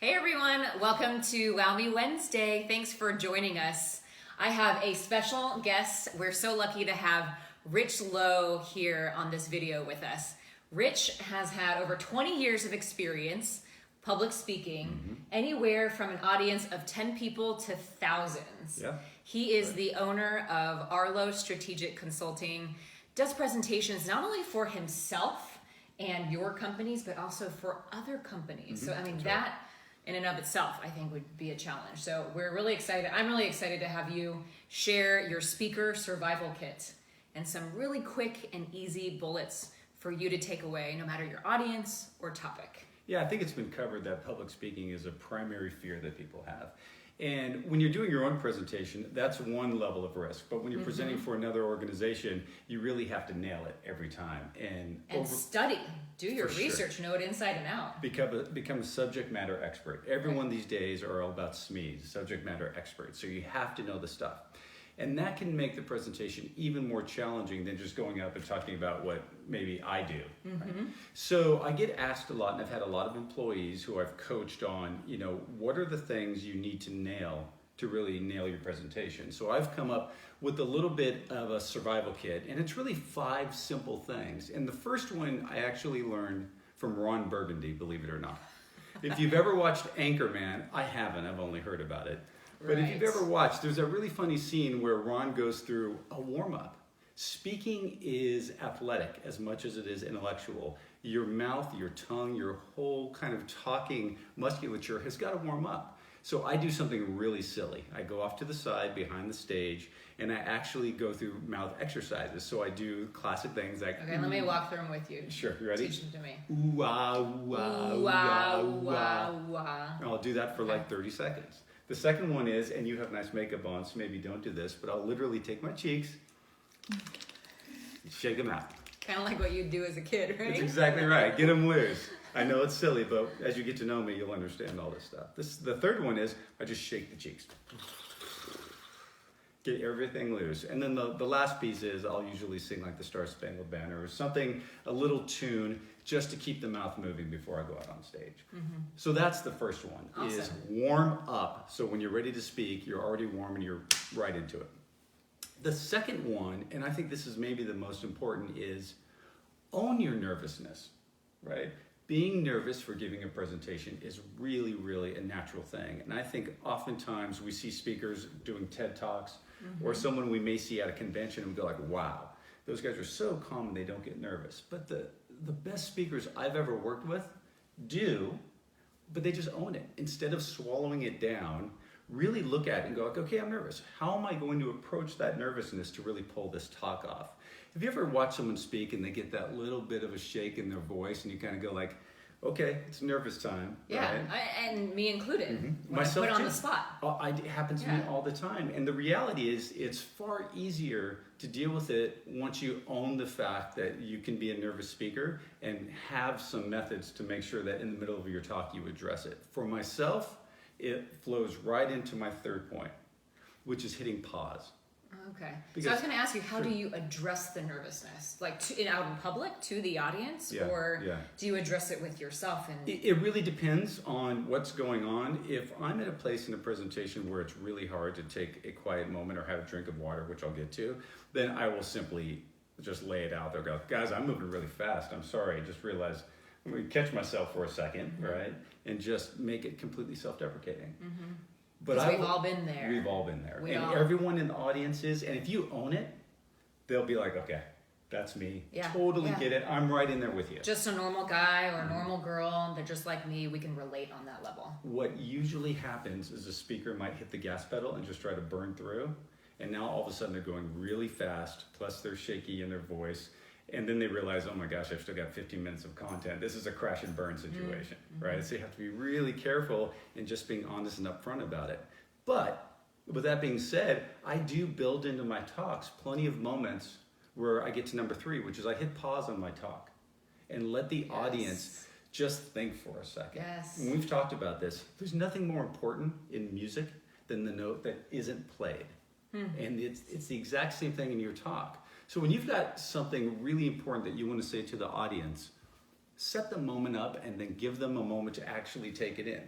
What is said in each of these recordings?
Hey everyone, welcome to Wow Me Wednesday. Thanks for joining us. I have a special guest. We're so lucky to have Rich Lowe here on this video with us. Rich has had over 20 years of experience public speaking, anywhere from an audience of 10 people to thousands. Yeah. He is the owner of Arlo Strategic Consulting, does presentations not only for himself and your companies, but also for other companies. So I mean, that in and of itself, I think would be a challenge. So we're really excited. I'm really excited to have you share your speaker survival kit and some really quick and easy bullets for you to take away, no matter your audience or topic. Yeah, I think it's been covered that public speaking is a primary fear that people have. And when you're doing your own presentation, that's one level of risk. But when you're presenting for another organization, you really have to nail it every time. And Study. Do your research. Know it inside and out. Become a subject matter expert. Everyone these days are all about SMEs, subject matter experts. So you have to know the stuff. And that can make the presentation even more challenging than just going up and talking about what maybe I do. Right? So I get asked a lot, and I've had a lot of employees who I've coached on, what are the things you need to nail to really nail your presentation? So I've come up with a little bit of a survival kit, and it's really 5 simple things. And the first one I actually learned from Ron Burgundy, believe it or not. If you've ever watched Anchorman, I haven't, I've only heard about it. But if you've ever watched, there's a really funny scene where Ron goes through a warm-up. Speaking is athletic as much as it is intellectual. Your mouth, your tongue, your whole kind of talking musculature has got to warm up. So I do something really silly. I go off to the side behind the stage and I actually go through mouth exercises. So I do classic things like... Okay, let me walk through them with you. Sure, you ready? Teach them to me. Ooh, ah, ooh, ah, Ooh, ooh, ah, ah, ooh, ooh, ah. ah, ooh, ah. And I'll do that for like 30 seconds. The second one is, and you have nice makeup on, so maybe don't do this, but I'll literally take my cheeks, shake them out. Kind of like what you do as a kid, right? That's exactly right. Get them loose. I know it's silly, but as you get to know me, you'll understand all this stuff. The third one is, I just shake the cheeks. Get everything loose. And then the last piece is, I'll usually sing like the Star Spangled Banner or something, a little tune, just to keep the mouth moving before I go out on stage. So that's the first one, is warm up. So when you're ready to speak, you're already warm and you're right into it. The second one, and I think this is maybe the most important, is own your nervousness, right? Being nervous for giving a presentation is really, really a natural thing. And I think oftentimes we see speakers doing TED Talks or someone we may see at a convention and we go like, wow, those guys are so calm and they don't get nervous. But the best speakers I've ever worked with do, but they just own it. Instead of swallowing it down, really look at it and go like, okay, I'm nervous. How am I going to approach that nervousness to really pull this talk off? Have you ever watched someone speak and they get that little bit of a shake in their voice and you kind of go like, okay, it's nervous time. Yeah, right? and me included. When Myself I put on too. the spot. It happens to me all the time. And the reality is it's far easier to deal with it once you own the fact that you can be a nervous speaker and have some methods to make sure that in the middle of your talk you address it. For myself, it flows right into my third point, which is hitting pause. Okay. So I was going to ask you, how do you address the nervousness? Like out in public to the audience? Or do you address it with yourself? And It really depends on what's going on. If I'm at a place in a presentation where it's really hard to take a quiet moment or have a drink of water, which I'll get to, then I will simply just lay it out there. Go, guys, I'm moving really fast. I'm sorry. I just realized I'm going to catch myself for a second, right? And just make it completely self-deprecating. But we've all been there. We've all been there. Everyone in the audience is. And if you own it, they'll be like, okay, that's me. Totally get it. I'm right in there with you. Just a normal guy or a normal girl. They're just like me. We can relate on that level. What usually happens is a speaker might hit the gas pedal and just try to burn through. And now all of a sudden they're going really fast. Plus they're shaky in their voice. And then they realize, oh my gosh, I've still got 15 minutes of content. This is a crash and burn situation, right? So you have to be really careful in just being honest and upfront about it. But with that being said, I do build into my talks plenty of moments where I get to number 3, which is I hit pause on my talk and let the audience just think for a second. And we've talked about this. There's nothing more important in music than the note that isn't played. And it's the exact same thing in your talk. So when you've got something really important that you want to say to the audience, set the moment up and then give them a moment to actually take it in.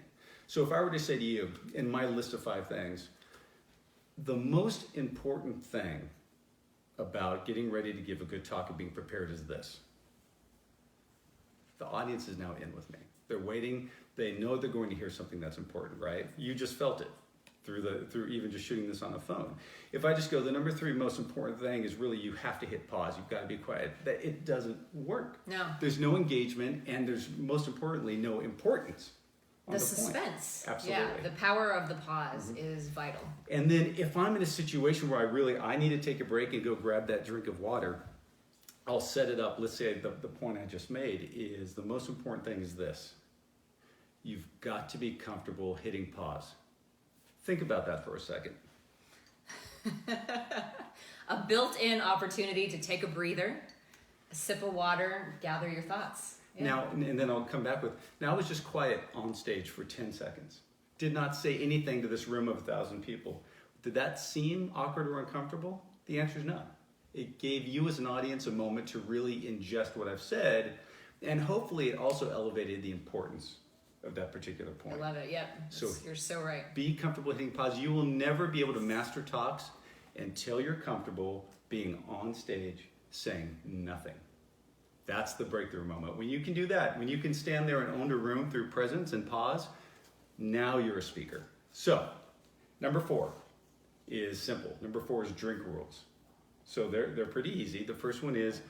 So if I were to say to you, in my list of 5 things, the most important thing about getting ready to give a good talk and being prepared is this. The audience is now in with me. They're waiting. They know they're going to hear something that's important, right? You just felt it through even just shooting this on a phone. If I just go, the number 3 most important thing is really you have to hit pause. You've got to be quiet. That it doesn't work. No. There's no engagement, and there's most importantly no importance. The suspense. Absolutely. Yeah, the power of the pause is vital. And then if I'm in a situation where I need to take a break and go grab that drink of water, I'll set it up. Let's say the point I just made is the most important thing is this. You've got to be comfortable hitting pause. Think about that for a second. A built-in opportunity to take a breather, a sip of water, gather your thoughts. Yeah. Now, and then I'll come back with, now I was just quiet on stage for 10 seconds. Did not say anything to this room of 1,000 people. Did that seem awkward or uncomfortable? The answer is no. It gave you as an audience a moment to really ingest what I've said, and hopefully it also elevated the importance of that particular point. I love it, yep. So you're so right. Be comfortable hitting pause. You will never be able to master talks until you're comfortable being on stage saying nothing. That's the breakthrough moment. When you can do that, when you can stand there and own a room through presence and pause, now you're a speaker. So, number 4 is simple. Number 4 is drink rules. So they're pretty easy. The first one is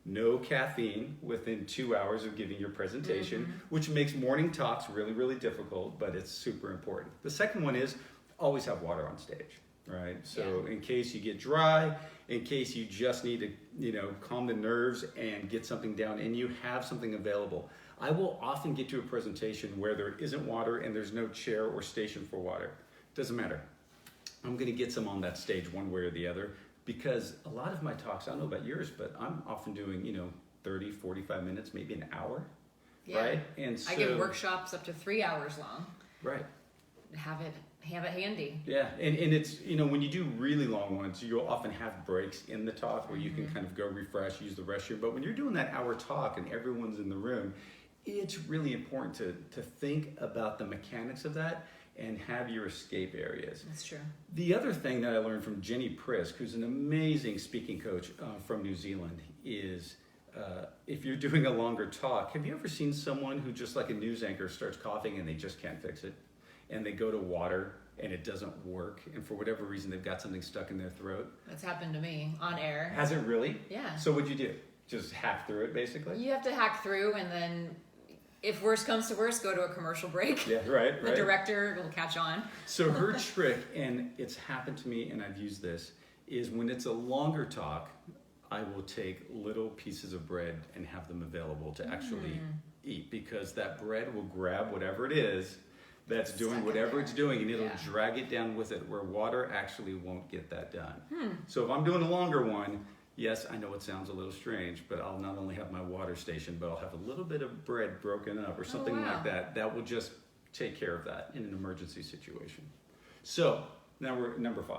no caffeine within 2 hours of giving your presentation, which makes morning talks really, really difficult, but it's super important. The second one is always have water on stage, right? So in case you get dry, in case you just need to, calm the nerves and get something down, and you have something available. I will often get to a presentation where there isn't water and there's no chair or station for water. Doesn't matter. I'm going to get some on that stage one way or the other, because a lot of my talks, I don't know about yours, but I'm often doing, 30, 45 minutes, maybe an hour, right? And so, I give workshops up to 3 hours long. Right. Have it handy. Yeah, and it's, when you do really long ones, you'll often have breaks in the talk where you can kind of go refresh, use the restroom. But when you're doing that hour talk and everyone's in the room, it's really important to think about the mechanics of that and have your escape areas. That's true. The other thing that I learned from Jenny Prisk, who's an amazing speaking coach from New Zealand, is if you're doing a longer talk, have you ever seen someone who, just like a news anchor, starts coughing and they just can't fix it? And they go to water and it doesn't work, and for whatever reason they've got something stuck in their throat? That's happened to me on air. Has it really? Yeah. So what'd you do? Just hack through it, basically? You have to hack through, and then if worst comes to worst, go to a commercial break. Yeah, right. The director will catch on. So her trick, and it's happened to me and I've used this, is when it's a longer talk, I will take little pieces of bread and have them available to actually eat, because that bread will grab whatever it is that's doing whatever it's doing, and it'll drag it down with it, where water actually won't get that done. So if I'm doing a longer one, yes, I know it sounds a little strange, but I'll not only have my water station, but I'll have a little bit of bread broken up or something like that. That will just take care of that in an emergency situation. So now we're at number 5.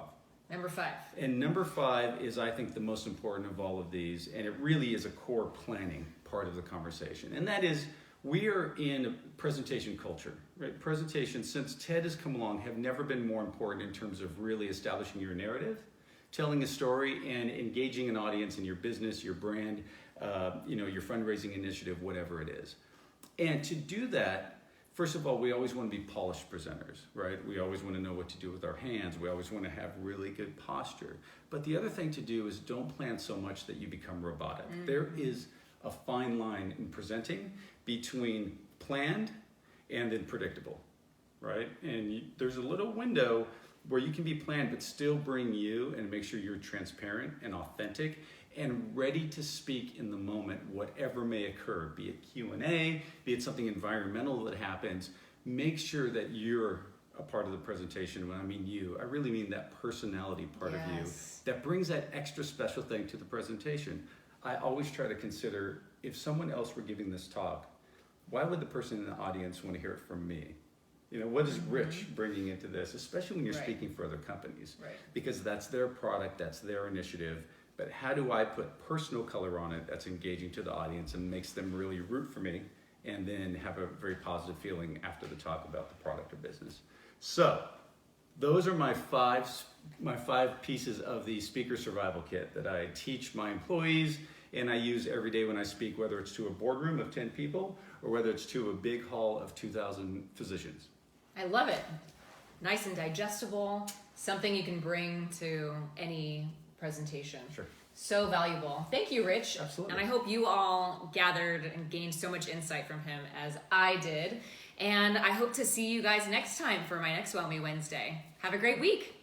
Number 5. And number 5 is, I think, the most important of all of these, and it really is a core planning part of the conversation. And that is, we are in a presentation culture, right? Presentations, since TED has come along, have never been more important in terms of really establishing your narrative, telling a story, and engaging an audience in your business, your brand, your fundraising initiative, whatever it is. And to do that, first of all, we always want to be polished presenters, right? We always want to know what to do with our hands. We always want to have really good posture. But the other thing to do is don't plan so much that you become robotic. There is a fine line in presenting between planned and then predictable, right? And there's a little window where you can be planned but still bring you and make sure you're transparent and authentic and ready to speak in the moment, whatever may occur, be it Q&A, be it something environmental that happens. Make sure that you're a part of the presentation. When I mean you, I really mean that personality part of you that brings that extra special thing to the presentation. I always try to consider, if someone else were giving this talk, why would the person in the audience want to hear it from me? What is Rich bringing into this, especially when you're speaking for other companies? Right. Because that's their product, that's their initiative. But how do I put personal color on it that's engaging to the audience and makes them really root for me and then have a very positive feeling after the talk about the product or business. So those are my five pieces of the speaker survival kit that I teach my employees and I use every day when I speak, whether it's to a boardroom of 10 people or whether it's to a big hall of 2,000 physicians. I love it. Nice and digestible, something you can bring to any presentation. Sure. So valuable. Thank you, Rich. Absolutely. And I hope you all gathered and gained so much insight from him as I did. And I hope to see you guys next time for my next WMW Wednesday. Have a great week.